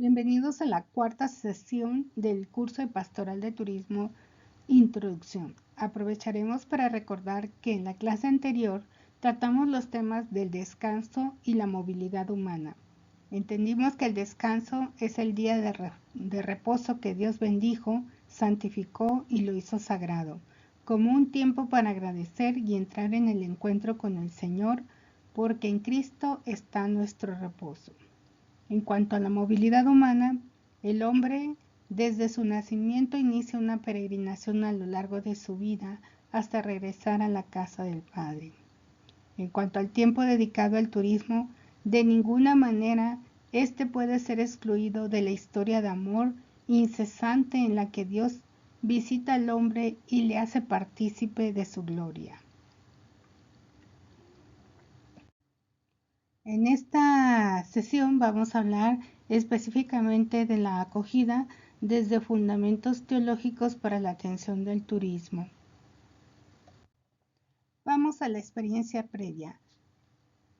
Bienvenidos a la cuarta sesión del curso de Pastoral de Turismo Introducción. Aprovecharemos para recordar que en la clase anterior tratamos los temas del descanso y la movilidad humana. Entendimos que el descanso es el día de reposo que Dios bendijo, santificó y lo hizo sagrado, como un tiempo para agradecer y entrar en el encuentro con el Señor, porque en Cristo está nuestro reposo. En cuanto a la movilidad humana, el hombre desde su nacimiento inicia una peregrinación a lo largo de su vida hasta regresar a la casa del Padre. En cuanto al tiempo dedicado al turismo, de ninguna manera este puede ser excluido de la historia de amor incesante en la que Dios visita al hombre y le hace partícipe de su gloria. En esta sesión vamos a hablar específicamente de la acogida desde fundamentos teológicos para la atención del turismo. Vamos a la experiencia previa.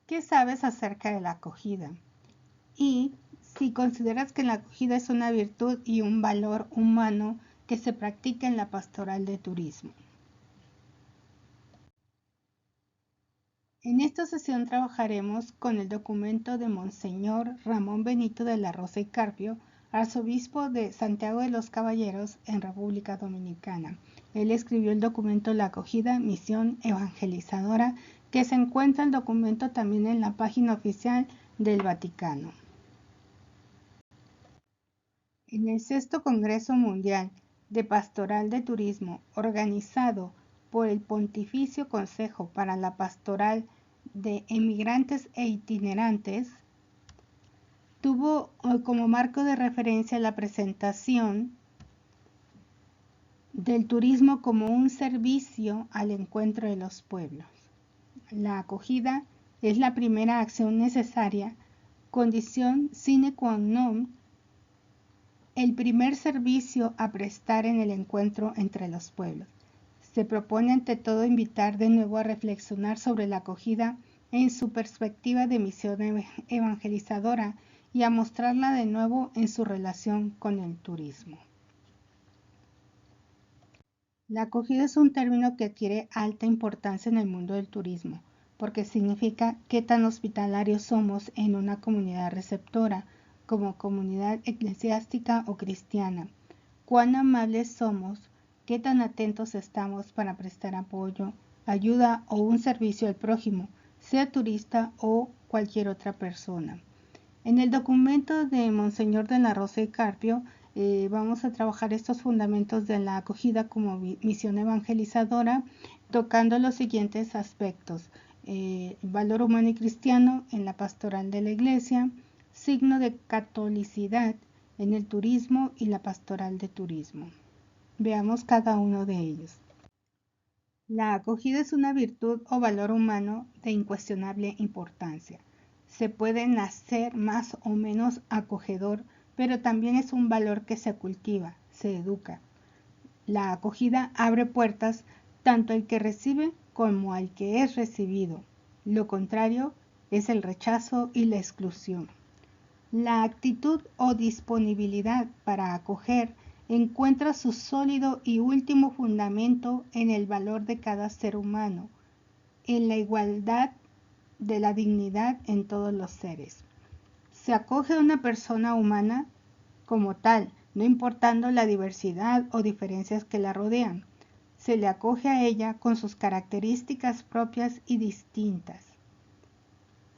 ¿Qué sabes acerca de la acogida? Y si consideras que la acogida es una virtud y un valor humano que se practica en la pastoral de turismo. En esta sesión trabajaremos con el documento de Monseñor Ramón Benito de la Rosa y Carpio, arzobispo de Santiago de los Caballeros en República Dominicana. Él escribió el documento La acogida, misión evangelizadora, que se encuentra el documento también en la página oficial del Vaticano. En el Sexto Congreso Mundial de Pastoral de Turismo, organizado por el Pontificio Consejo para la Pastoral de Emigrantes e Itinerantes, tuvo como marco de referencia la presentación del turismo como un servicio al encuentro de los pueblos. La acogida es la primera acción necesaria, condición sine qua non, el primer servicio a prestar en el encuentro entre los pueblos. Se propone ante todo invitar de nuevo a reflexionar sobre la acogida en su perspectiva de misión evangelizadora y a mostrarla de nuevo en su relación con el turismo. La acogida es un término que adquiere alta importancia en el mundo del turismo, porque significa qué tan hospitalarios somos en una comunidad receptora, como comunidad eclesiástica o cristiana, cuán amables somos, qué tan atentos estamos para prestar apoyo, ayuda o un servicio al prójimo, sea turista o cualquier otra persona. En el documento de Monseñor de la Rosa y Carpio vamos a trabajar estos fundamentos de la acogida como misión evangelizadora, tocando los siguientes aspectos: valor humano y cristiano en la pastoral de la Iglesia, signo de catolicidad en el turismo y la pastoral de turismo. Veamos cada uno de ellos. La acogida es una virtud o valor humano de incuestionable importancia. Se puede nacer más o menos acogedor, pero también es un valor que se cultiva, se educa. La acogida abre puertas tanto al que recibe como al que es recibido. Lo contrario es el rechazo y la exclusión. La actitud o disponibilidad para acoger encuentra su sólido y último fundamento en el valor de cada ser humano, en la igualdad de la dignidad en todos los seres. Se acoge a una persona humana como tal, no importando la diversidad o diferencias que la rodean. Se le acoge a ella con sus características propias y distintas.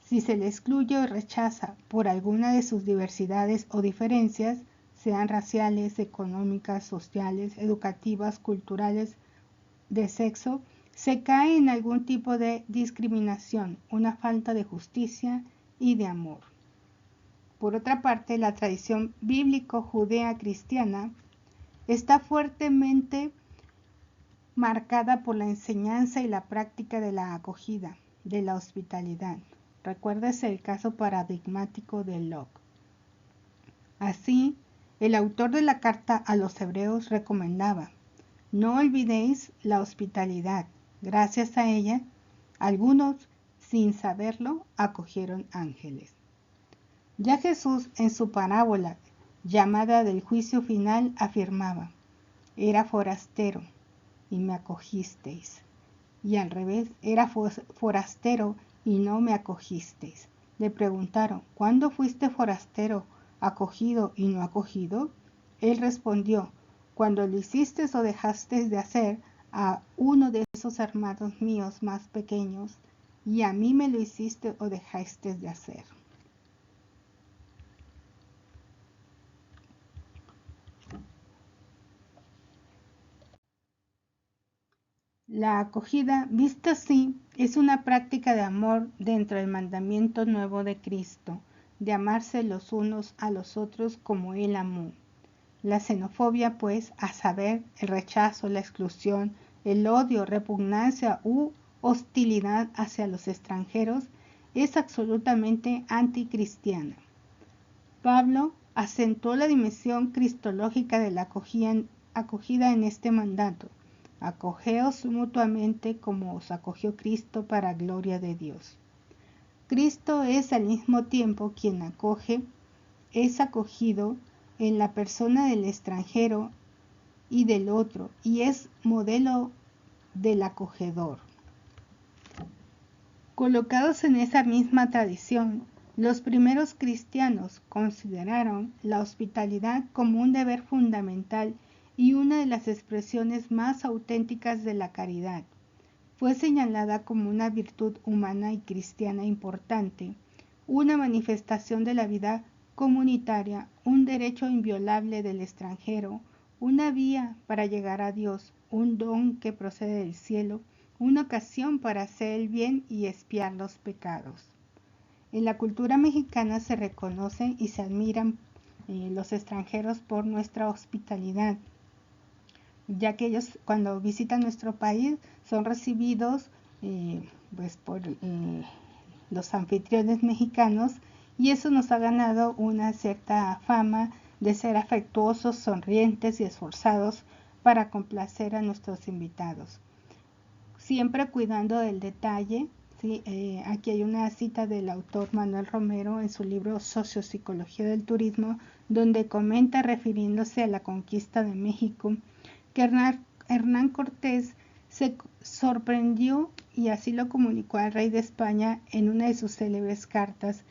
Si se le excluye o rechaza por alguna de sus diversidades o diferencias, sean raciales, económicas, sociales, educativas, culturales, de sexo, se cae en algún tipo de discriminación, una falta de justicia y de amor. Por otra parte, la tradición bíblico-judea cristiana está fuertemente marcada por la enseñanza y la práctica de la acogida, de la hospitalidad. Recuérdese el caso paradigmático de Locke. Así, el autor de la carta a los hebreos recomendaba: no olvidéis la hospitalidad. Gracias a ella, algunos, sin saberlo, acogieron ángeles. Ya Jesús, en su parábola llamada del juicio final, afirmaba: era forastero y me acogisteis. Y al revés, era forastero y no me acogisteis. Le preguntaron: ¿cuándo fuiste forastero, acogido y no acogido? Él respondió: cuando lo hiciste o dejaste de hacer a uno de esos hermanos míos más pequeños, y a mí me lo hiciste o dejaste de hacer. La acogida, vista así, es una práctica de amor dentro del mandamiento nuevo de Cristo, de amarse los unos a los otros como Él amó. La xenofobia, pues, a saber, el rechazo, la exclusión, el odio, repugnancia u hostilidad hacia los extranjeros, es absolutamente anticristiana. Pablo acentuó la dimensión cristológica de la acogida en este mandato: acogeos mutuamente como os acogió Cristo para gloria de Dios. Cristo es al mismo tiempo quien acoge, es acogido en la persona del extranjero y del otro, y es modelo del acogedor. Colocados en esa misma tradición, los primeros cristianos consideraron la hospitalidad como un deber fundamental y una de las expresiones más auténticas de la caridad. Fue señalada como una virtud humana y cristiana importante, una manifestación de la vida comunitaria, un derecho inviolable del extranjero, una vía para llegar a Dios, un don que procede del cielo, una ocasión para hacer el bien y expiar los pecados. En la cultura mexicana se reconocen y se admiran los extranjeros por nuestra hospitalidad, ya que ellos cuando visitan nuestro país son recibidos pues por los anfitriones mexicanos, y eso nos ha ganado una cierta fama de ser afectuosos, sonrientes y esforzados para complacer a nuestros invitados, siempre cuidando del detalle. ¿Sí? Aquí hay una cita del autor Manuel Romero en su libro Sociopsicología del Turismo, donde comenta, refiriéndose a la conquista de México, que Hernán Cortés se sorprendió, y así lo comunicó al rey de España en una de sus célebres cartas,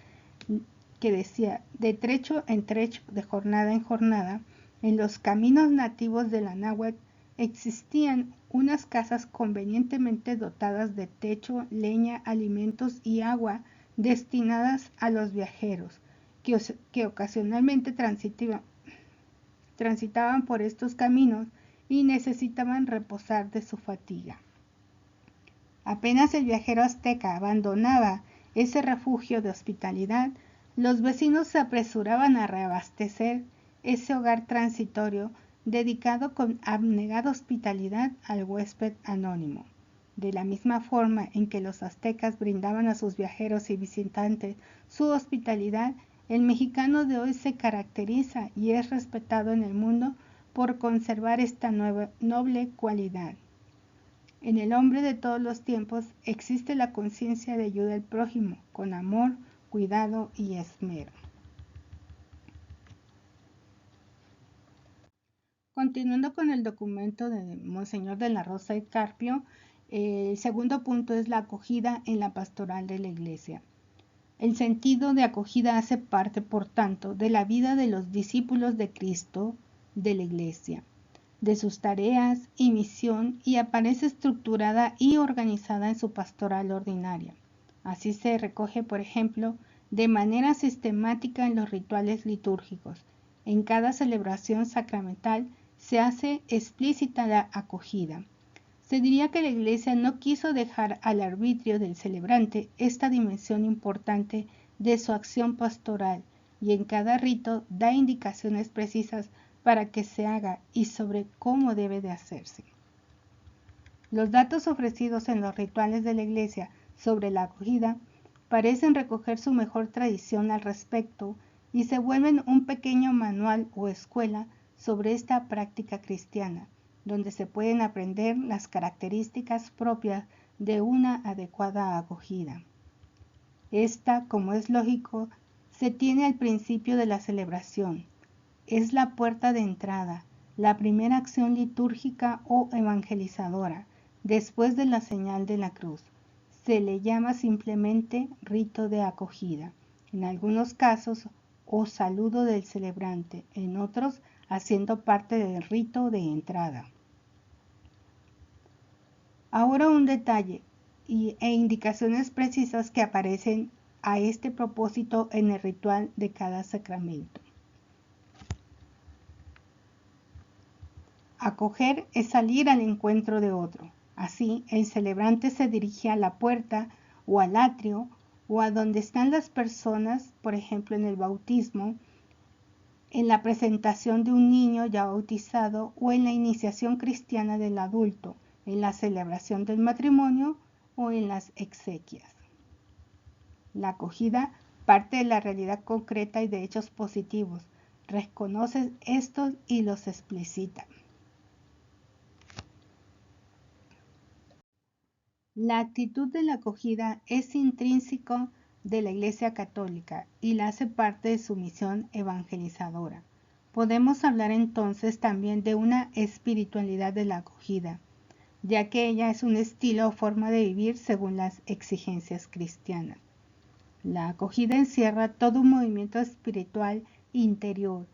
que decía: de trecho en trecho, de jornada en jornada, en los caminos nativos de la náhuatl existían unas casas convenientemente dotadas de techo, leña, alimentos y agua, destinadas a los viajeros que ocasionalmente transitaban por estos caminos y necesitaban reposar de su fatiga. Apenas el viajero azteca abandonaba ese refugio de hospitalidad, los vecinos se apresuraban a reabastecer ese hogar transitorio dedicado con abnegada hospitalidad al huésped anónimo. De la misma forma en que los aztecas brindaban a sus viajeros y visitantes su hospitalidad, el mexicano de hoy se caracteriza y es respetado en el mundo por conservar esta noble cualidad. En el hombre de todos los tiempos existe la conciencia de ayuda al prójimo, con amor, cuidado y esmero. Continuando con el documento de Monseñor de la Rosa y Carpio, el segundo punto es la acogida en la pastoral de la Iglesia. El sentido de acogida hace parte, por tanto, de la vida de los discípulos de Cristo, de la Iglesia, de sus tareas y misión, y aparece estructurada y organizada en su pastoral ordinaria. Así se recoge, por ejemplo, de manera sistemática en los rituales litúrgicos. En cada celebración sacramental se hace explícita la acogida. Se diría que la Iglesia no quiso dejar al arbitrio del celebrante esta dimensión importante de su acción pastoral, y en cada rito da indicaciones precisas para que se haga y sobre cómo debe de hacerse. Los datos ofrecidos en los rituales de la Iglesia sobre la acogida parecen recoger su mejor tradición al respecto y se vuelven un pequeño manual o escuela sobre esta práctica cristiana, donde se pueden aprender las características propias de una adecuada acogida. Esta, como es lógico, se tiene al principio de la celebración, es la puerta de entrada, la primera acción litúrgica o evangelizadora, después de la señal de la cruz. Se le llama simplemente rito de acogida, en algunos casos, o saludo del celebrante, en otros, haciendo parte del rito de entrada. Ahora un detalle e indicaciones precisas que aparecen a este propósito en el ritual de cada sacramento. Acoger es salir al encuentro de otro. Así, el celebrante se dirige a la puerta o al atrio o a donde están las personas, por ejemplo en el bautismo, en la presentación de un niño ya bautizado o en la iniciación cristiana del adulto, en la celebración del matrimonio o en las exequias. La acogida parte de la realidad concreta y de hechos positivos, reconoce estos y los explicita. La actitud de la acogida es intrínseco de la Iglesia Católica y la hace parte de su misión evangelizadora. Podemos hablar entonces también de una espiritualidad de la acogida, ya que ella es un estilo o forma de vivir según las exigencias cristianas. La acogida encierra todo un movimiento espiritual interior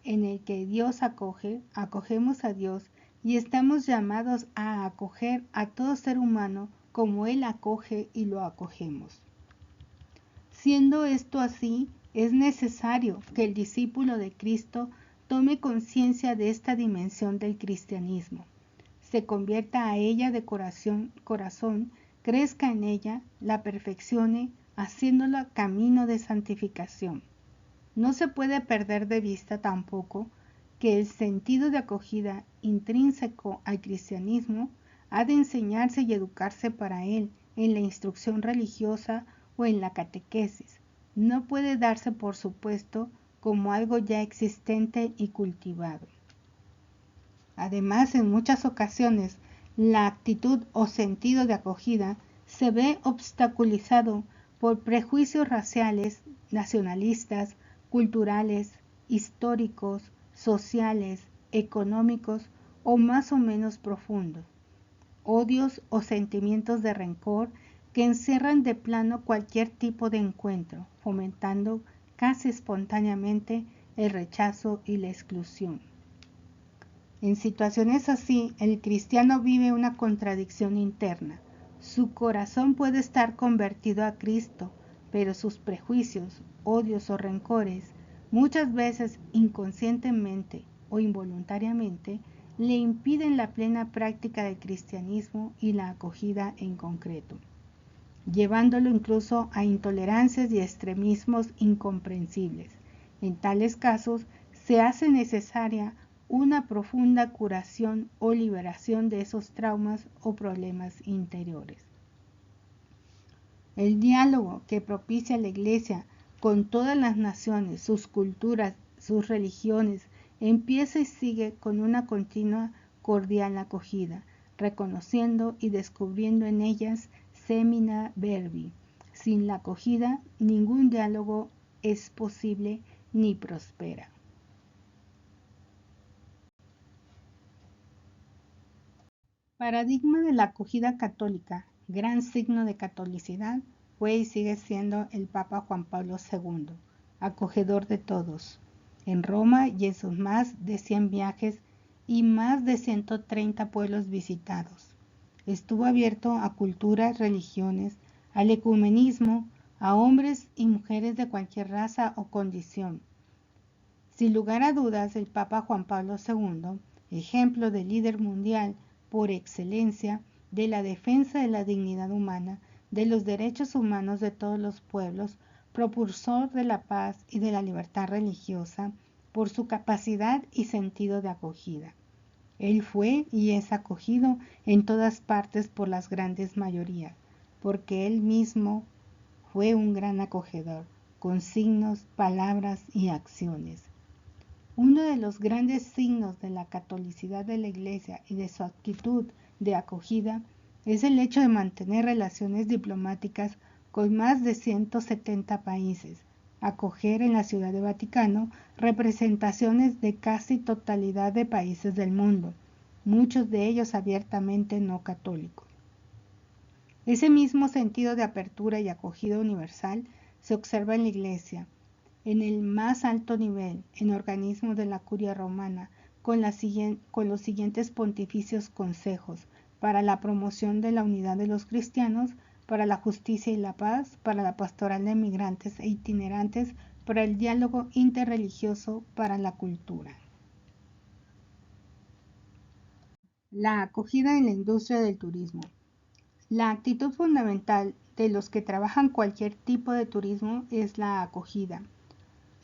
en el que Dios acoge, acogemos a Dios y estamos llamados a acoger a todo ser humano como Él acoge y lo acogemos. Siendo esto así, es necesario que el discípulo de Cristo tome conciencia de esta dimensión del cristianismo, se convierta a ella de corazón, crezca en ella, la perfeccione, haciéndola camino de santificación. No se puede perder de vista tampoco que el sentido de acogida intrínseco al cristianismo ha de enseñarse y educarse para él en la instrucción religiosa o en la catequesis. No puede darse por supuesto como algo ya existente y cultivado. Además, en muchas ocasiones, la actitud o sentido de acogida se ve obstaculizado por prejuicios raciales, nacionalistas, culturales, históricos, sociales, económicos o más o menos profundos, odios o sentimientos de rencor que encierran de plano cualquier tipo de encuentro, fomentando casi espontáneamente el rechazo y la exclusión. En situaciones así, el cristiano vive una contradicción interna. Su corazón puede estar convertido a Cristo, pero sus prejuicios, odios o rencores, muchas veces inconscientemente o involuntariamente, le impiden la plena práctica del cristianismo y la acogida en concreto, llevándolo incluso a intolerancias y extremismos incomprensibles. En tales casos, se hace necesaria una profunda curación o liberación de esos traumas o problemas interiores. El diálogo que propicia la Iglesia con todas las naciones, sus culturas, sus religiones, empieza y sigue con una continua cordial acogida, reconociendo y descubriendo en ellas semina verbi. Sin la acogida, ningún diálogo es posible ni prospera. Paradigma de la acogida católica, gran signo de catolicidad, fue y sigue siendo el Papa Juan Pablo II, acogedor de todos. En Roma y en sus más de 100 viajes y más de 130 pueblos visitados. Estuvo abierto a culturas, religiones, al ecumenismo, a hombres y mujeres de cualquier raza o condición. Sin lugar a dudas, el Papa Juan Pablo II, ejemplo de líder mundial por excelencia de la defensa de la dignidad humana, de los derechos humanos de todos los pueblos, propulsor de la paz y de la libertad religiosa, por su capacidad y sentido de acogida. Él fue y es acogido en todas partes por las grandes mayorías, porque él mismo fue un gran acogedor, con signos, palabras y acciones. Uno de los grandes signos de la catolicidad de la Iglesia y de su actitud de acogida es el hecho de mantener relaciones diplomáticas con más de 170 países, acoger en la Ciudad de Vaticano representaciones de casi totalidad de países del mundo, muchos de ellos abiertamente no católicos. Ese mismo sentido de apertura y acogida universal se observa en la Iglesia, en el más alto nivel, en organismos de la Curia Romana, con los siguientes pontificios consejos: para la promoción de la unidad de los cristianos, para la justicia y la paz, para la pastoral de migrantes e itinerantes, para el diálogo interreligioso, para la cultura. La acogida en la industria del turismo. La actitud fundamental de los que trabajan cualquier tipo de turismo es la acogida.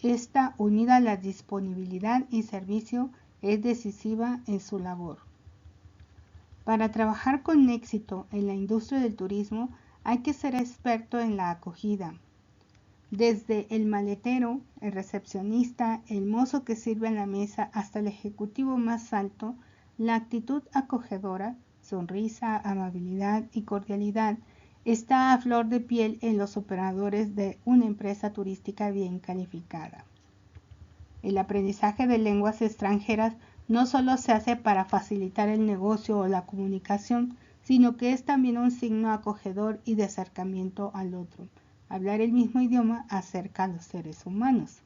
Esta, unida a la disponibilidad y servicio, es decisiva en su labor. Para trabajar con éxito en la industria del turismo hay que ser experto en la acogida. Desde el maletero, el recepcionista, el mozo que sirve en la mesa hasta el ejecutivo más alto, la actitud acogedora, sonrisa, amabilidad y cordialidad está a flor de piel en los operadores de una empresa turística bien calificada. El aprendizaje de lenguas extranjeras no solo se hace para facilitar el negocio o la comunicación, sino que es también un signo acogedor y de acercamiento al otro. Hablar el mismo idioma acerca a los seres humanos.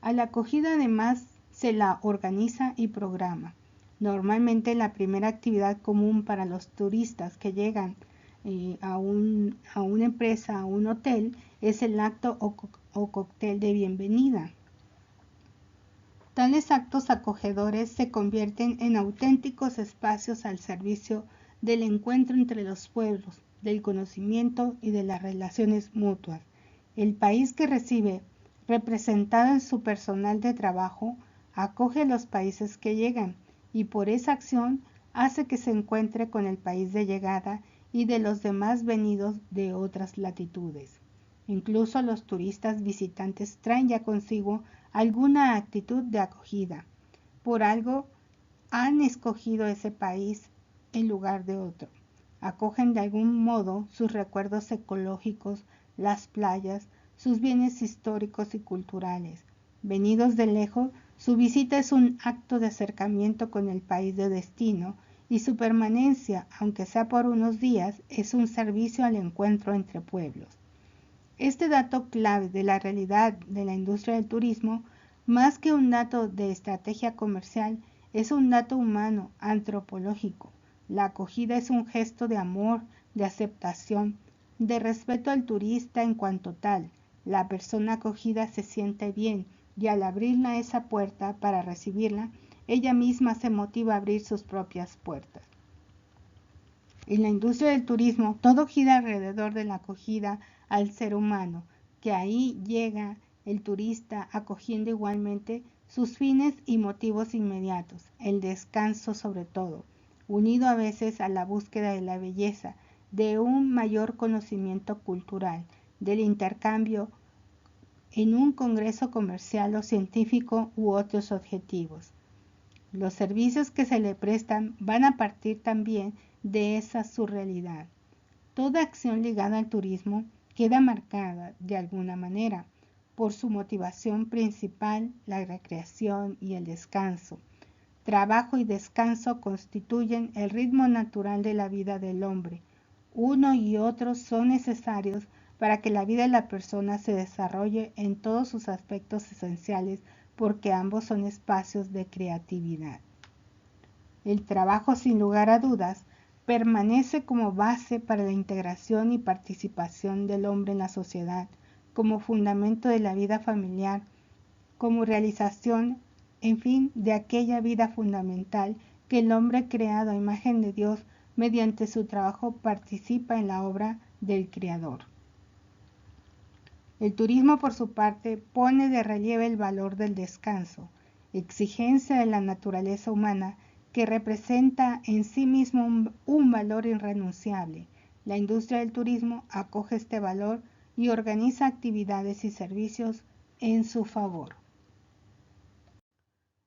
A la acogida además se la organiza y programa. Normalmente la primera actividad común para los turistas que llegan a una empresa, a un hotel, es el acto o cóctel de bienvenida. Tales actos acogedores se convierten en auténticos espacios al servicio del encuentro entre los pueblos, del conocimiento y de las relaciones mutuas. El país que recibe, representado en su personal de trabajo, acoge a los países que llegan y por esa acción hace que se encuentre con el país de llegada y de los demás venidos de otras latitudes. Incluso los turistas visitantes traen ya consigo alguna actitud de acogida. Por algo han escogido ese país en lugar de otro. Acogen de algún modo sus recuerdos ecológicos, las playas, sus bienes históricos y culturales. Venidos de lejos, su visita es un acto de acercamiento con el país de destino y su permanencia, aunque sea por unos días, es un servicio al encuentro entre pueblos. Este dato clave de la realidad de la industria del turismo, más que un dato de estrategia comercial, es un dato humano, antropológico. La acogida es un gesto de amor, de aceptación, de respeto al turista en cuanto tal. La persona acogida se siente bien y al abrirla esa puerta para recibirla, ella misma se motiva a abrir sus propias puertas. En la industria del turismo, todo gira alrededor de la acogida al ser humano, que ahí llega el turista acogiendo igualmente sus fines y motivos inmediatos, el descanso sobre todo, unido a veces a la búsqueda de la belleza, de un mayor conocimiento cultural, del intercambio en un congreso comercial o científico u otros objetivos. Los servicios que se le prestan van a partir también de esa surrealidad. Toda acción ligada al turismo queda marcada, de alguna manera, por su motivación principal, la recreación y el descanso. Trabajo y descanso constituyen el ritmo natural de la vida del hombre. Uno y otro son necesarios para que la vida de la persona se desarrolle en todos sus aspectos esenciales, porque ambos son espacios de creatividad. El trabajo, sin lugar a dudas, permanece como base para la integración y participación del hombre en la sociedad, como fundamento de la vida familiar, como realización, en fin, de aquella vida fundamental que el hombre creado a imagen de Dios mediante su trabajo participa en la obra del Creador. El turismo, por su parte, pone de relieve el valor del descanso, exigencia de la naturaleza humana que representa en sí mismo un valor irrenunciable. La industria del turismo acoge este valor y organiza actividades y servicios en su favor.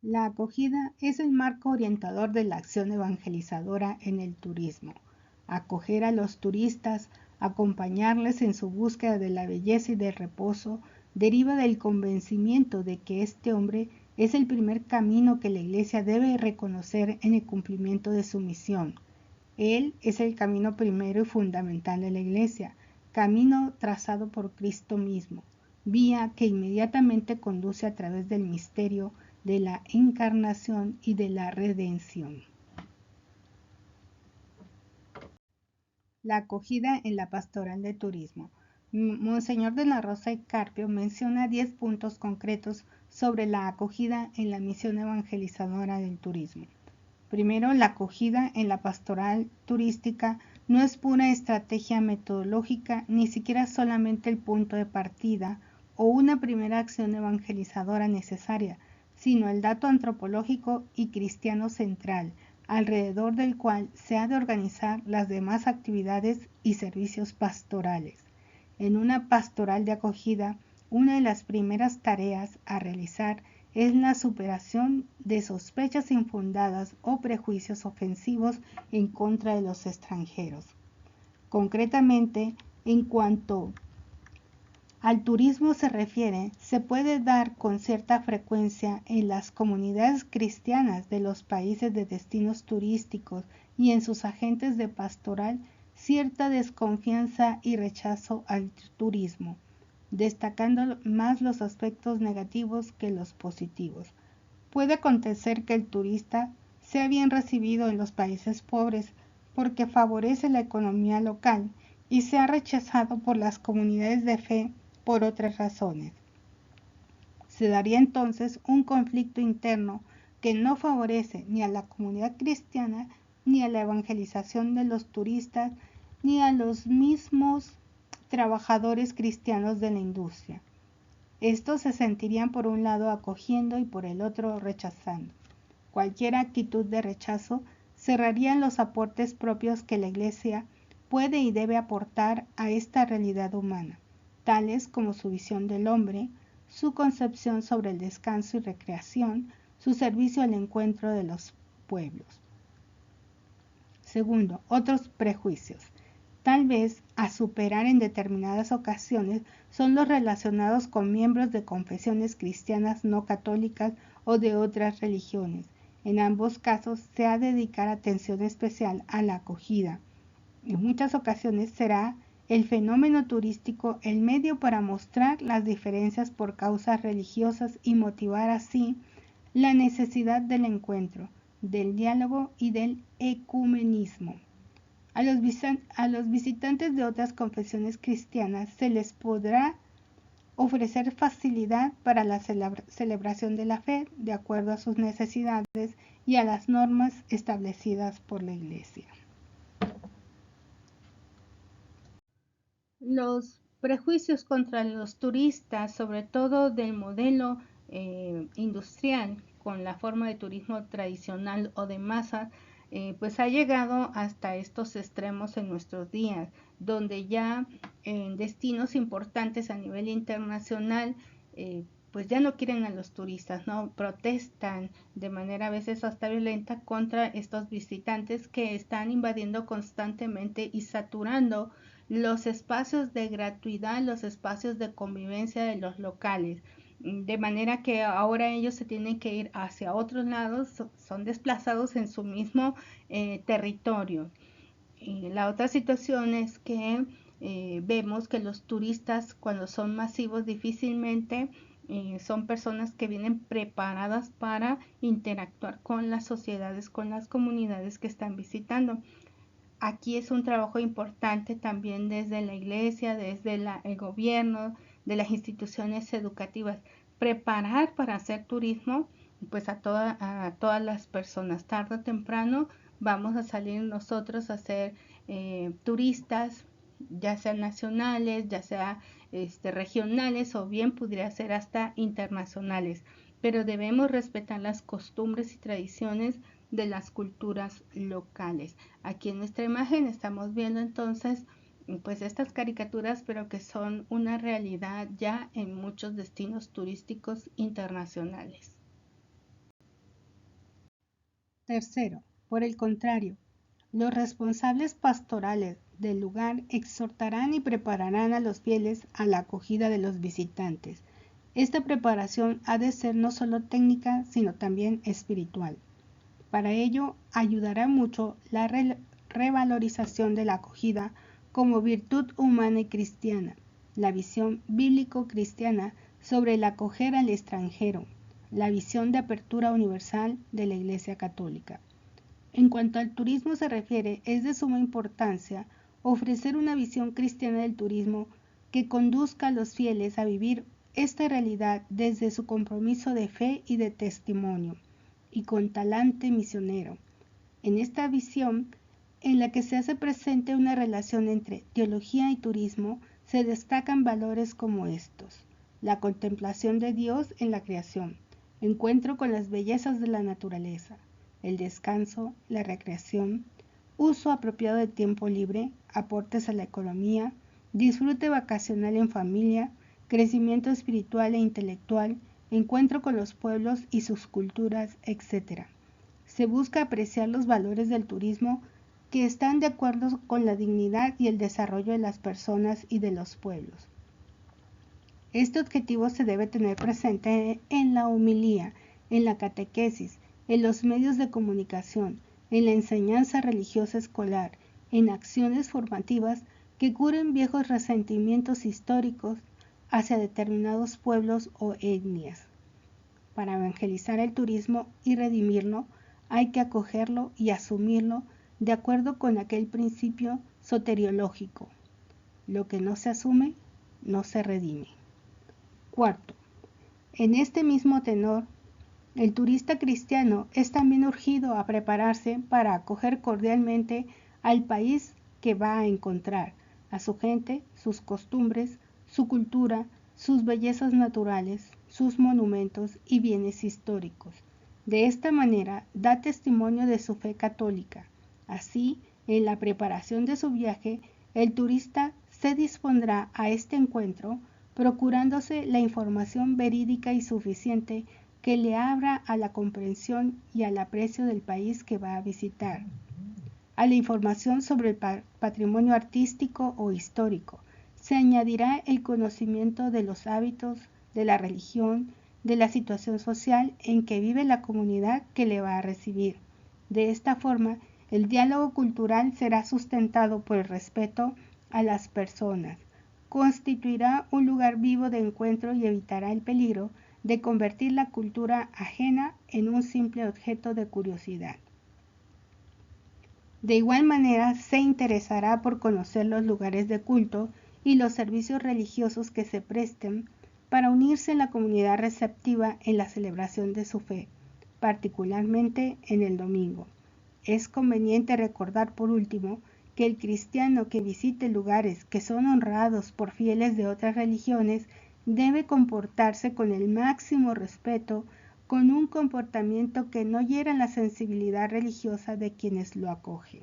La acogida es el marco orientador de la acción evangelizadora en el turismo. Acoger a los turistas, acompañarles en su búsqueda de la belleza y del reposo, deriva del convencimiento de que este hombre es el primer camino que la Iglesia debe reconocer en el cumplimiento de su misión. Él es el camino primero y fundamental de la Iglesia, camino trazado por Cristo mismo, vía que inmediatamente conduce a través del misterio de la encarnación y de la redención. La acogida en la pastoral de turismo. Monseñor de la Rosa y Carpio menciona 10 puntos concretos sobre la acogida en la misión evangelizadora del turismo. Primero, la acogida en la pastoral turística no es pura estrategia metodológica, ni siquiera solamente el punto de partida o una primera acción evangelizadora necesaria, sino el dato antropológico y cristiano central, alrededor del cual se ha de organizar las demás actividades y servicios pastorales. En una pastoral de acogida, una de las primeras tareas a realizar es la superación de sospechas infundadas o prejuicios ofensivos en contra de los extranjeros. Concretamente, en cuanto al turismo se refiere, se puede dar con cierta frecuencia en las comunidades cristianas de los países de destinos turísticos y en sus agentes de pastoral cierta desconfianza y rechazo al turismo, destacando más los aspectos negativos que los positivos. Puede acontecer que el turista sea bien recibido en los países pobres porque favorece la economía local y sea rechazado por las comunidades de fe por otras razones. Se daría entonces un conflicto interno que no favorece ni a la comunidad cristiana, ni a la evangelización de los turistas, ni a los mismos trabajadores cristianos de la industria. Estos se sentirían por un lado acogiendo y por el otro rechazando. Cualquier actitud de rechazo cerraría los aportes propios que la Iglesia puede y debe aportar a esta realidad humana, tales como su visión del hombre, su concepción sobre el descanso y recreación, su servicio al encuentro de los pueblos. Segundo, otros prejuicios. Tal vez a superar en determinadas ocasiones son los relacionados con miembros de confesiones cristianas no católicas o de otras religiones. En ambos casos se ha de dedicar atención especial a la acogida. En muchas ocasiones será el fenómeno turístico el medio para mostrar las diferencias por causas religiosas y motivar así la necesidad del encuentro, del diálogo y del ecumenismo. A los visitantes de otras confesiones cristianas se les podrá ofrecer facilidad para la celebración de la fe de acuerdo a sus necesidades y a las normas establecidas por la Iglesia. Los prejuicios contra los turistas, sobre todo del modelo industrial con la forma de turismo tradicional o de masas, pues ha llegado hasta estos extremos en nuestros días, donde ya en destinos importantes a nivel internacional pues ya no quieren a los turistas, ¿no? Protestan de manera a veces hasta violenta contra estos visitantes que están invadiendo constantemente y saturando los espacios de gratuidad, los espacios de convivencia de los locales. De manera que ahora ellos se tienen que ir hacia otros lados, son desplazados en su mismo territorio. La otra situación es que vemos que los turistas cuando son masivos difícilmente son personas que vienen preparadas para interactuar con las sociedades, con las comunidades que están visitando. Aquí es un trabajo importante también desde la iglesia, desde el gobierno, de las instituciones educativas, preparar para hacer turismo pues a todas las personas. Tarde o temprano vamos a salir nosotros a ser turistas, ya sean nacionales, ya sea regionales o bien pudiera ser hasta internacionales, pero debemos respetar las costumbres y tradiciones de las culturas locales. Aquí en nuestra imagen estamos viendo entonces pues estas caricaturas, pero que son una realidad ya en muchos destinos turísticos internacionales. Tercero, por el contrario, los responsables pastorales del lugar exhortarán y prepararán a los fieles a la acogida de los visitantes. Esta preparación ha de ser no solo técnica, sino también espiritual. Para ello, ayudará mucho la revalorización de la acogida como virtud humana y cristiana, la visión bíblico-cristiana sobre el acoger al extranjero, la visión de apertura universal de la Iglesia Católica. En cuanto al turismo se refiere, es de suma importancia ofrecer una visión cristiana del turismo que conduzca a los fieles a vivir esta realidad desde su compromiso de fe y de testimonio, y con talante misionero. En esta visión, en la que se hace presente una relación entre teología y turismo, se destacan valores como estos: la contemplación de Dios en la creación, encuentro con las bellezas de la naturaleza, el descanso, la recreación, uso apropiado del tiempo libre, aportes a la economía, disfrute vacacional en familia, crecimiento espiritual e intelectual, encuentro con los pueblos y sus culturas, etc. Se busca apreciar los valores del turismo que están de acuerdo con la dignidad y el desarrollo de las personas y de los pueblos. Este objetivo se debe tener presente en la homilía, en la catequesis, en los medios de comunicación, en la enseñanza religiosa escolar, en acciones formativas que curen viejos resentimientos históricos hacia determinados pueblos o etnias. Para evangelizar el turismo y redimirlo, hay que acogerlo y asumirlo de acuerdo con aquel principio soteriológico: lo que no se asume, no se redime. Cuarto, en este mismo tenor, el turista cristiano es también urgido a prepararse para acoger cordialmente al país que va a encontrar, a su gente, sus costumbres, su cultura, sus bellezas naturales, sus monumentos y bienes históricos. De esta manera da testimonio de su fe católica. Así, en la preparación de su viaje, el turista se dispondrá a este encuentro procurándose la información verídica y suficiente que le abra a la comprensión y al aprecio del país que va a visitar, a la información sobre el patrimonio artístico o histórico. Se añadirá el conocimiento de los hábitos, de la religión, de la situación social en que vive la comunidad que le va a recibir. De esta forma, el diálogo cultural será sustentado por el respeto a las personas, constituirá un lugar vivo de encuentro y evitará el peligro de convertir la cultura ajena en un simple objeto de curiosidad. De igual manera, se interesará por conocer los lugares de culto y los servicios religiosos que se presten para unirse en la comunidad receptiva en la celebración de su fe, particularmente en el domingo. Es conveniente recordar, por último, que el cristiano que visite lugares que son honrados por fieles de otras religiones debe comportarse con el máximo respeto, con un comportamiento que no hiera la sensibilidad religiosa de quienes lo acogen.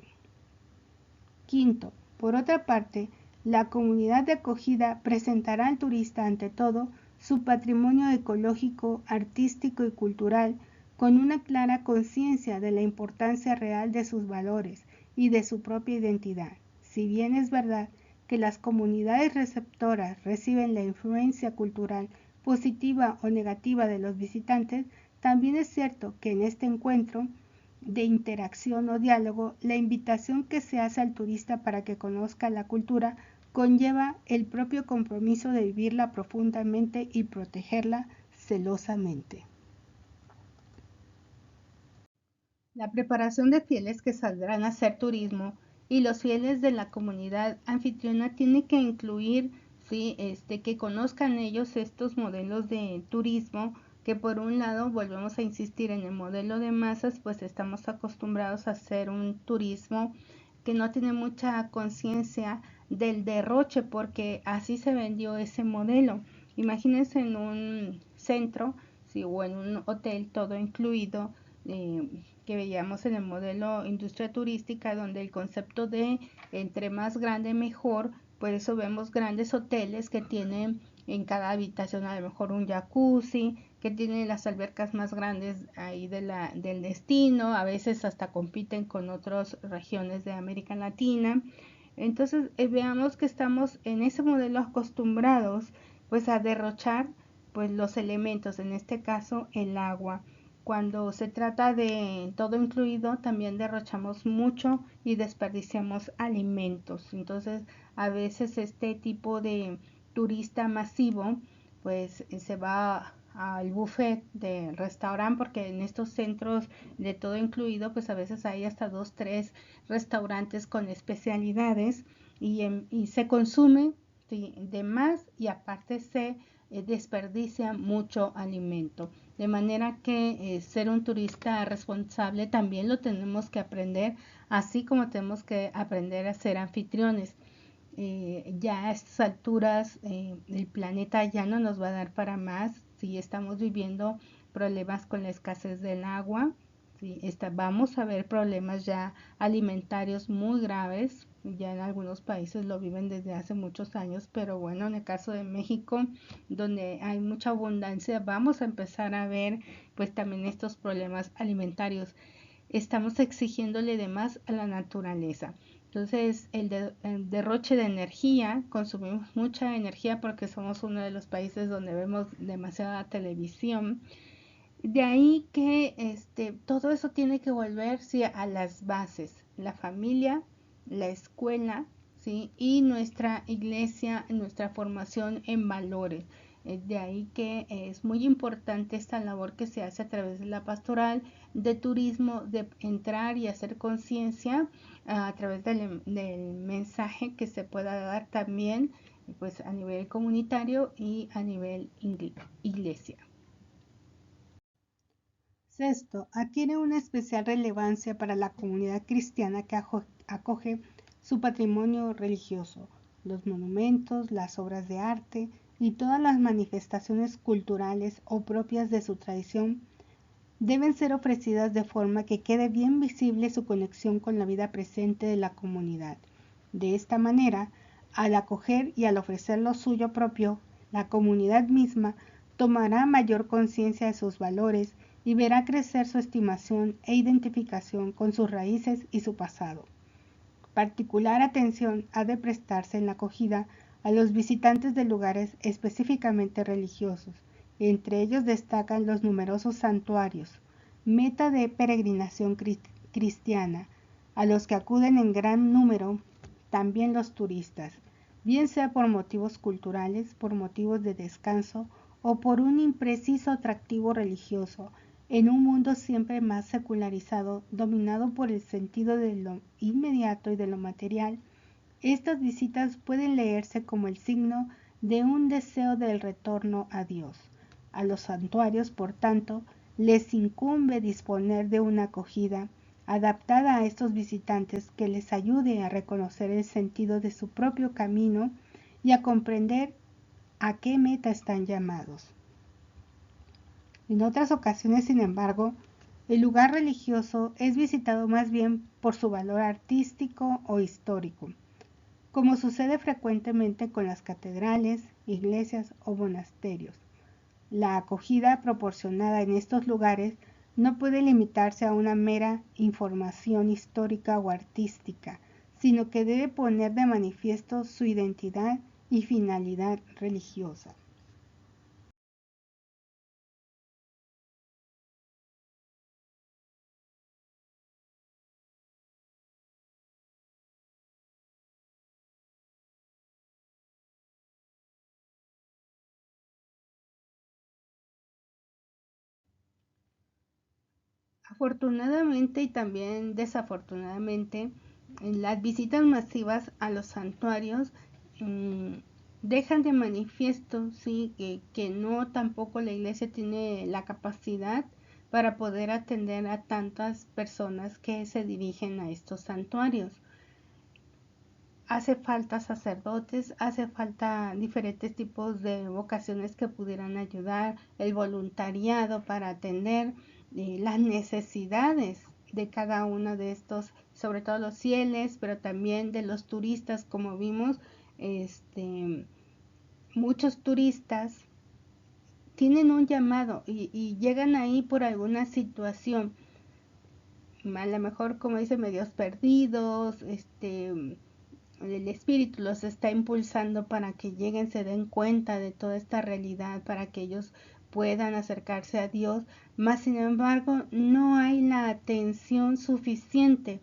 Quinto, por otra parte, la comunidad de acogida presentará al turista ante todo su patrimonio ecológico, artístico y cultural, con una clara conciencia de la importancia real de sus valores y de su propia identidad. Si bien es verdad que las comunidades receptoras reciben la influencia cultural positiva o negativa de los visitantes, también es cierto que en este encuentro de interacción o diálogo, la invitación que se hace al turista para que conozca la cultura conlleva el propio compromiso de vivirla profundamente y protegerla celosamente. La preparación de fieles que saldrán a hacer turismo y los fieles de la comunidad anfitriona tiene que incluir que conozcan ellos estos modelos de turismo, que por un lado, volvemos a insistir en el modelo de masas, pues estamos acostumbrados a hacer un turismo que no tiene mucha conciencia del derroche, porque así se vendió ese modelo. Imagínense en un centro, o en un hotel todo incluido, que veíamos en el modelo industria turística, donde el concepto de entre más grande mejor. Por eso vemos grandes hoteles que tienen en cada habitación a lo mejor un jacuzzi, que tienen las albercas más grandes ahí del destino, a veces hasta compiten con otras regiones de América Latina. Entonces veamos que estamos en ese modelo acostumbrados pues a derrochar pues los elementos, en este caso el agua. Cuando se trata de todo incluido, también derrochamos mucho y desperdiciamos alimentos. Entonces, a veces este tipo de turista masivo, pues se va al buffet del restaurante, porque en estos centros de todo incluido, pues a veces hay hasta 2, 3 restaurantes con especialidades y se consume de más y aparte se desperdicia mucho alimento. De manera que ser un turista responsable también lo tenemos que aprender, así como tenemos que aprender a ser anfitriones. Ya a estas alturas el planeta ya no nos va a dar para más si estamos viviendo problemas con la escasez del agua. Sí, vamos a ver problemas ya alimentarios muy graves, ya en algunos países lo viven desde hace muchos años, pero bueno, en el caso de México, donde hay mucha abundancia, vamos a empezar a ver pues también estos problemas alimentarios. Estamos exigiéndole de más a la naturaleza. Entonces, el derroche de energía, consumimos mucha energía porque somos uno de los países donde vemos demasiada televisión. De ahí que todo eso tiene que volver, ¿sí?, a las bases, la familia, la escuela, ¿sí?, y nuestra iglesia, nuestra formación en valores. De ahí que es muy importante esta labor que se hace a través de la pastoral, de turismo, de entrar y hacer conciencia a través del mensaje que se pueda dar también pues a nivel comunitario y a nivel iglesia. Sexto, adquiere una especial relevancia para la comunidad cristiana que acoge su patrimonio religioso, los monumentos, las obras de arte y todas las manifestaciones culturales o propias de su tradición deben ser ofrecidas de forma que quede bien visible su conexión con la vida presente de la comunidad. De esta manera, al acoger y al ofrecer lo suyo propio, la comunidad misma tomará mayor conciencia de sus valores y verá crecer su estimación e identificación con sus raíces y su pasado. Particular atención ha de prestarse en la acogida a los visitantes de lugares específicamente religiosos. Entre ellos destacan los numerosos santuarios, meta de peregrinación cristiana, a los que acuden en gran número también los turistas, bien sea por motivos culturales, por motivos de descanso o por un impreciso atractivo religioso, en un mundo siempre más secularizado, dominado por el sentido de lo inmediato y de lo material. Estas visitas pueden leerse como el signo de un deseo del retorno a Dios. A los santuarios, por tanto, les incumbe disponer de una acogida adaptada a estos visitantes que les ayude a reconocer el sentido de su propio camino y a comprender a qué meta están llamados. En otras ocasiones, sin embargo, el lugar religioso es visitado más bien por su valor artístico o histórico, como sucede frecuentemente con las catedrales, iglesias o monasterios. La acogida proporcionada en estos lugares no puede limitarse a una mera información histórica o artística, sino que debe poner de manifiesto su identidad y finalidad religiosa. Afortunadamente y también desafortunadamente, las visitas masivas a los santuarios mm, dejan de manifiesto, sí, que no tampoco la iglesia tiene la capacidad para poder atender a tantas personas que se dirigen a estos santuarios. Hace falta sacerdotes, hace falta diferentes tipos de vocaciones que pudieran ayudar, el voluntariado para atender las necesidades de cada uno de estos, sobre todo los fieles, pero también de los turistas, como vimos, muchos turistas tienen un llamado y llegan ahí por alguna situación, a lo mejor como dice, medios perdidos, el Espíritu los está impulsando para que lleguen, se den cuenta de toda esta realidad, para que ellos puedan acercarse a Dios, mas sin embargo no hay la atención suficiente.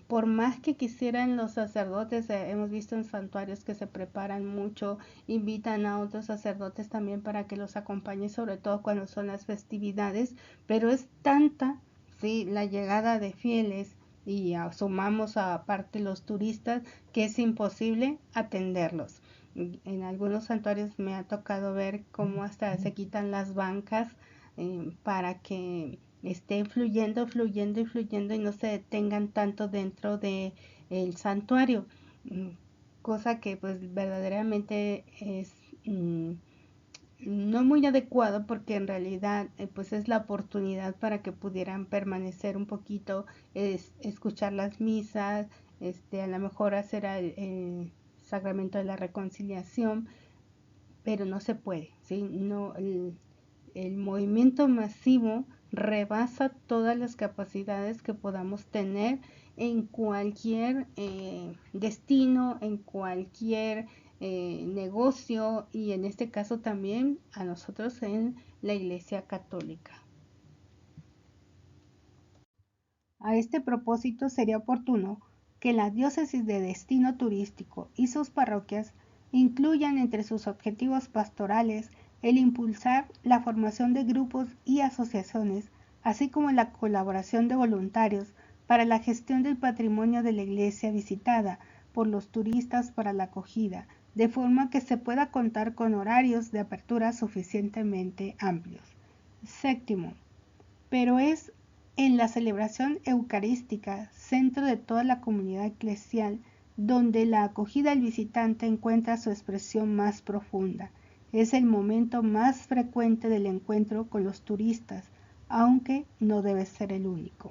Por más que quisieran los sacerdotes, hemos visto en santuarios que se preparan mucho, invitan a otros sacerdotes también para que los acompañen, sobre todo cuando son las festividades, pero es tanta, sí, la llegada de fieles y sumamos aparte los turistas que es imposible atenderlos. En algunos santuarios me ha tocado ver cómo hasta se quitan las bancas para que esté fluyendo, fluyendo y fluyendo y no se detengan tanto dentro de el santuario, cosa que pues verdaderamente es no muy adecuado, porque en realidad pues es la oportunidad para que pudieran permanecer un poquito, escuchar las misas, a lo mejor hacer el sacramento de la reconciliación, pero no se puede, ¿sí? No, el movimiento masivo rebasa todas las capacidades que podamos tener en cualquier destino, en cualquier negocio, y en este caso también a nosotros en la Iglesia Católica. A este propósito sería oportuno que la diócesis de destino turístico y sus parroquias incluyan entre sus objetivos pastorales el impulsar la formación de grupos y asociaciones, así como la colaboración de voluntarios para la gestión del patrimonio de la iglesia visitada por los turistas para la acogida, de forma que se pueda contar con horarios de apertura suficientemente amplios. Séptimo, pero es en la celebración eucarística, centro de toda la comunidad eclesial, donde la acogida al visitante encuentra su expresión más profunda. Es el momento más frecuente del encuentro con los turistas, aunque no debe ser el único.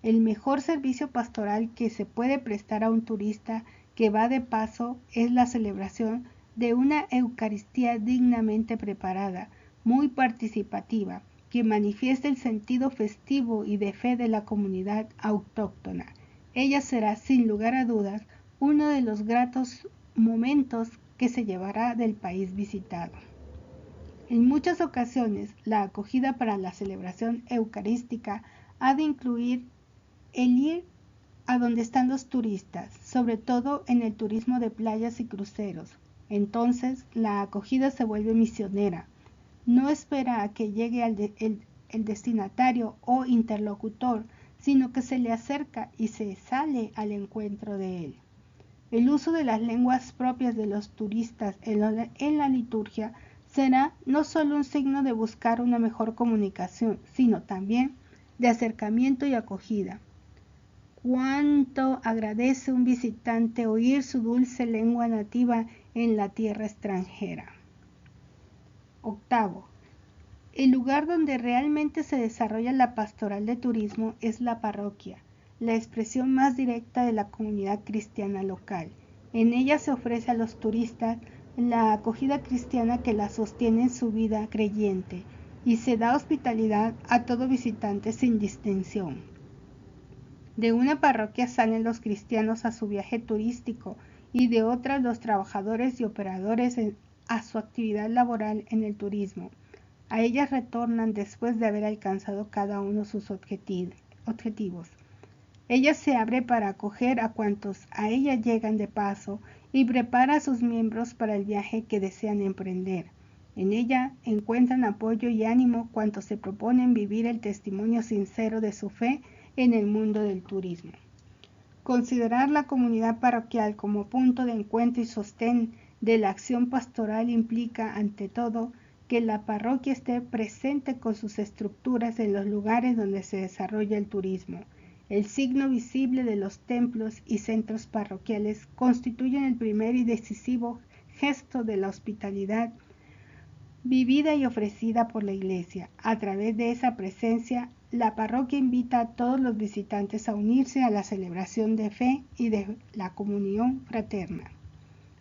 El mejor servicio pastoral que se puede prestar a un turista que va de paso es la celebración de una Eucaristía dignamente preparada, muy participativa, que manifiesta el sentido festivo y de fe de la comunidad autóctona. Ella será, sin lugar a dudas, uno de los gratos momentos que se llevará del país visitado. En muchas ocasiones, la acogida para la celebración eucarística ha de incluir el ir a donde están los turistas, sobre todo en el turismo de playas y cruceros. Entonces, la acogida se vuelve misionera. No espera a que llegue el destinatario o interlocutor, sino que se le acerca y se sale al encuentro de él. El uso de las lenguas propias de los turistas en la liturgia será no solo un signo de buscar una mejor comunicación, sino también de acercamiento y acogida. Cuánto agradece un visitante oír su dulce lengua nativa en la tierra extranjera. Octavo, el lugar donde realmente se desarrolla la pastoral de turismo es la parroquia, la expresión más directa de la comunidad cristiana local. En ella se ofrece a los turistas la acogida cristiana que la sostiene en su vida creyente, y se da hospitalidad a todo visitante sin distinción. De una parroquia salen los cristianos a su viaje turístico, y de otra los trabajadores y operadores a su actividad laboral en el turismo. A ellas retornan después de haber alcanzado cada uno sus objetivos. Ella se abre para acoger a cuantos a ella llegan de paso y prepara a sus miembros para el viaje que desean emprender. En ella encuentran apoyo y ánimo cuantos se proponen vivir el testimonio sincero de su fe en el mundo del turismo. Considerar la comunidad parroquial como punto de encuentro y sostén de la acción pastoral implica, ante todo, que la parroquia esté presente con sus estructuras en los lugares donde se desarrolla el turismo. El signo visible de los templos y centros parroquiales constituyen el primer y decisivo gesto de la hospitalidad vivida y ofrecida por la Iglesia. A través de esa presencia, la parroquia invita a todos los visitantes a unirse a la celebración de fe y de la comunión fraterna.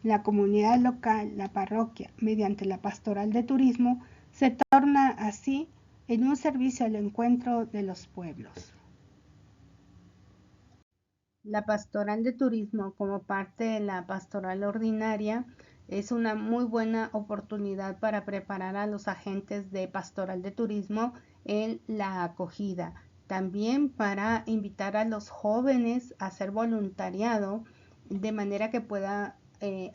La comunidad local, la parroquia, mediante la pastoral de turismo, se torna así en un servicio al encuentro de los pueblos. La pastoral de turismo, como parte de la pastoral ordinaria, es una muy buena oportunidad para preparar a los agentes de pastoral de turismo en la acogida. También para invitar a los jóvenes a hacer voluntariado de manera que pueda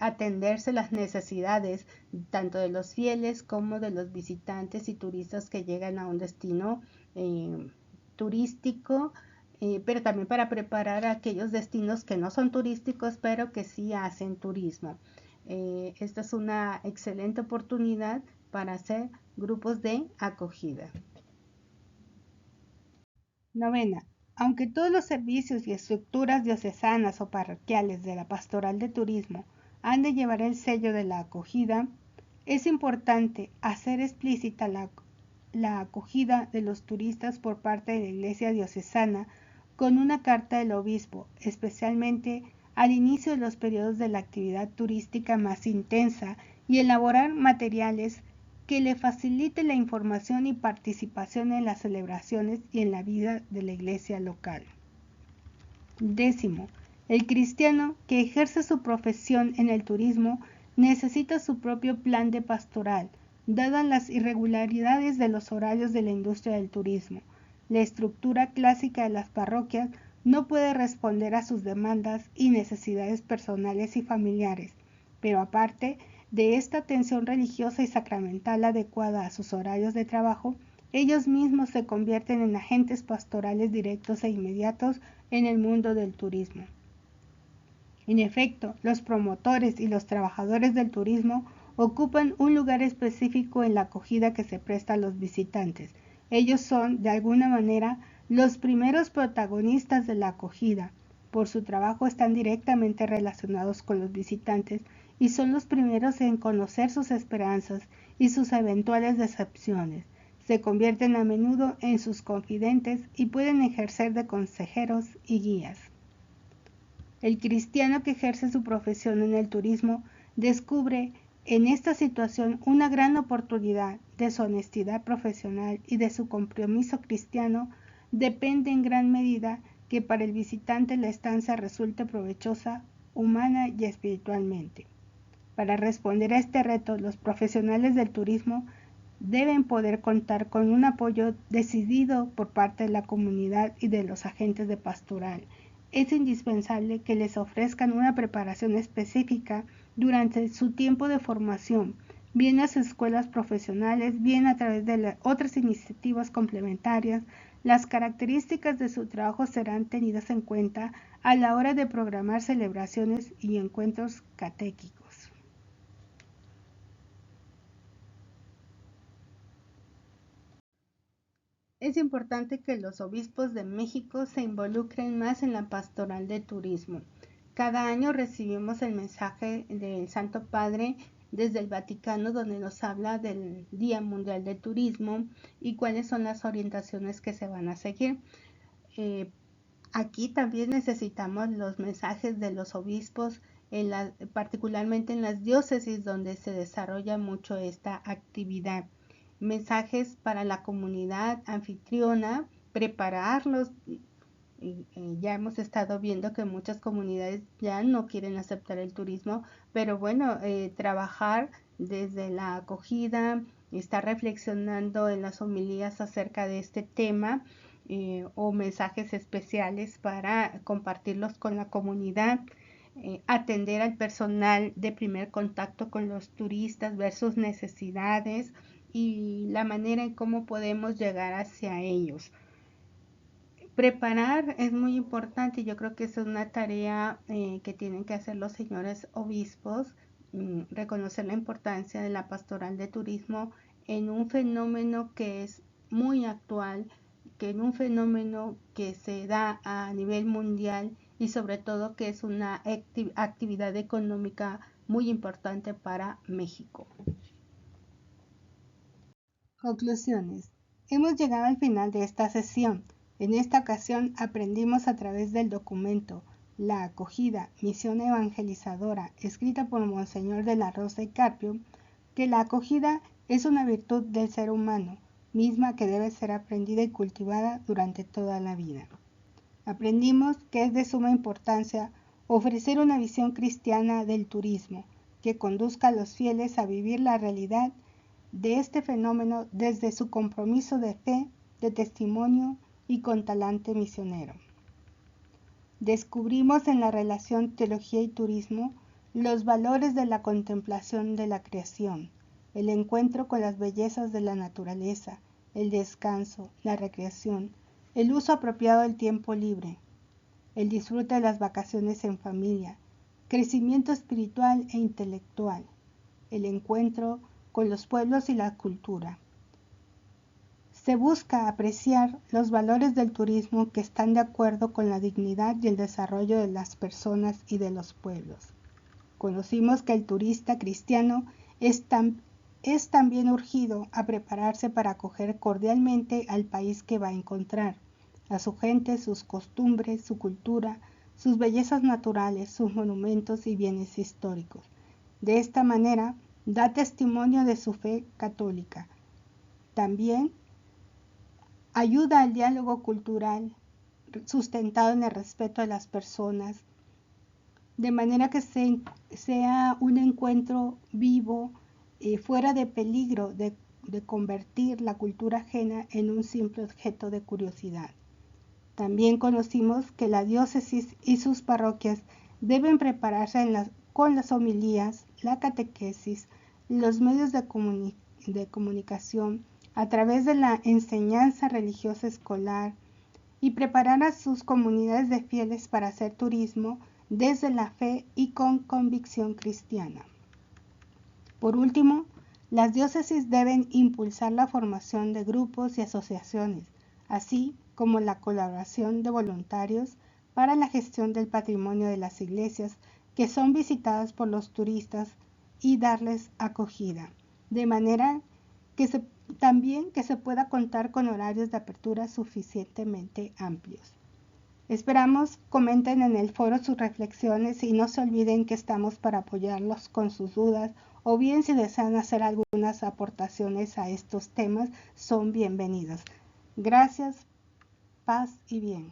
atenderse las necesidades tanto de los fieles como de los visitantes y turistas que llegan a un destino turístico, pero también para preparar a aquellos destinos que no son turísticos, pero que sí hacen turismo. Esta es una excelente oportunidad para hacer grupos de acogida. Novena. Aunque todos los servicios y estructuras diocesanas o parroquiales de la pastoral de turismo han de llevar el sello de la acogida, es importante hacer explícita la acogida de los turistas por parte de la Iglesia diocesana con una carta del obispo, especialmente al inicio de los periodos de la actividad turística más intensa, y elaborar materiales que le facilite la información y participación en las celebraciones y en la vida de la iglesia local. Décimo, el cristiano que ejerce su profesión en el turismo necesita su propio plan de pastoral, dadas las irregularidades de los horarios de la industria del turismo. La estructura clásica de las parroquias no puede responder a sus demandas y necesidades personales y familiares, pero aparte de esta atención religiosa y sacramental adecuada a sus horarios de trabajo, ellos mismos se convierten en agentes pastorales directos e inmediatos en el mundo del turismo. En efecto, los promotores y los trabajadores del turismo ocupan un lugar específico en la acogida que se presta a los visitantes. Ellos son, de alguna manera, los primeros protagonistas de la acogida. Por su trabajo están directamente relacionados con los visitantes y son los primeros en conocer sus esperanzas y sus eventuales decepciones. Se convierten a menudo en sus confidentes y pueden ejercer de consejeros y guías. El cristiano que ejerce su profesión en el turismo descubre en esta situación una gran oportunidad. De su honestidad profesional y de su compromiso cristiano depende en gran medida que para el visitante la estancia resulte provechosa, humana y espiritualmente. Para responder a este reto, los profesionales del turismo deben poder contar con un apoyo decidido por parte de la comunidad y de los agentes de pastoral. Es indispensable que les ofrezcan una preparación específica durante su tiempo de formación, bien en las escuelas profesionales, bien a través de otras iniciativas complementarias. Las características de su trabajo serán tenidas en cuenta a la hora de programar celebraciones y encuentros catequísticos. Es importante que los obispos de México se involucren más en la pastoral de turismo. Cada año recibimos el mensaje del Santo Padre desde el Vaticano, donde nos habla del Día Mundial del Turismo y cuáles son las orientaciones que se van a seguir. Aquí también necesitamos los mensajes de los obispos, particularmente en las diócesis donde se desarrolla mucho esta actividad. Mensajes para la comunidad anfitriona, prepararlos. Ya hemos estado viendo que muchas comunidades ya no quieren aceptar el turismo, pero bueno, trabajar desde la acogida, estar reflexionando en las homilías acerca de este tema, o mensajes especiales para compartirlos con la comunidad, atender al personal de primer contacto con los turistas, ver sus necesidades y la manera en cómo podemos llegar hacia ellos. Preparar es muy importante, yo creo que es una tarea que tienen que hacer los señores obispos, reconocer la importancia de la pastoral de turismo en un fenómeno que es muy actual, que en un fenómeno que se da a nivel mundial y sobre todo que es una actividad económica muy importante para México. Conclusiones. Hemos llegado al final de esta sesión. En esta ocasión aprendimos a través del documento La acogida, misión evangelizadora, escrita por Monseñor de la Rosa y Carpio, que la acogida es una virtud del ser humano, misma que debe ser aprendida y cultivada durante toda la vida. Aprendimos que es de suma importancia ofrecer una visión cristiana del turismo que conduzca a los fieles a vivir la realidad de este fenómeno desde su compromiso de fe, de testimonio y con talante misionero. Descubrimos en la relación teología y turismo los valores de la contemplación de la creación, el encuentro con las bellezas de la naturaleza, el descanso, la recreación, el uso apropiado del tiempo libre, el disfrute de las vacaciones en familia, crecimiento espiritual e intelectual, el encuentro con los pueblos y la cultura. Se busca apreciar los valores del turismo que están de acuerdo con la dignidad y el desarrollo de las personas y de los pueblos. Conocimos que el turista cristiano es también urgido a prepararse para acoger cordialmente al país que va a encontrar, a su gente, sus costumbres, su cultura, sus bellezas naturales, sus monumentos y bienes históricos. De esta manera, da testimonio de su fe católica. También ayuda al diálogo cultural sustentado en el respeto a las personas, de manera que sea un encuentro vivo, fuera de peligro de convertir la cultura ajena en un simple objeto de curiosidad. También conocimos que la diócesis y sus parroquias deben prepararse con las homilías, la catequesis, los medios de comunicación, a través de la enseñanza religiosa escolar y preparar a sus comunidades de fieles para hacer turismo desde la fe y con convicción cristiana. Por último, las diócesis deben impulsar la formación de grupos y asociaciones, así como la colaboración de voluntarios para la gestión del patrimonio de las iglesias que son visitadas por los turistas y darles acogida, de manera que también que se pueda contar con horarios de apertura suficientemente amplios. Esperamos comenten en el foro sus reflexiones y no se olviden que estamos para apoyarlos con sus dudas o bien si desean hacer algunas aportaciones a estos temas son bienvenidos. Gracias, paz y bien.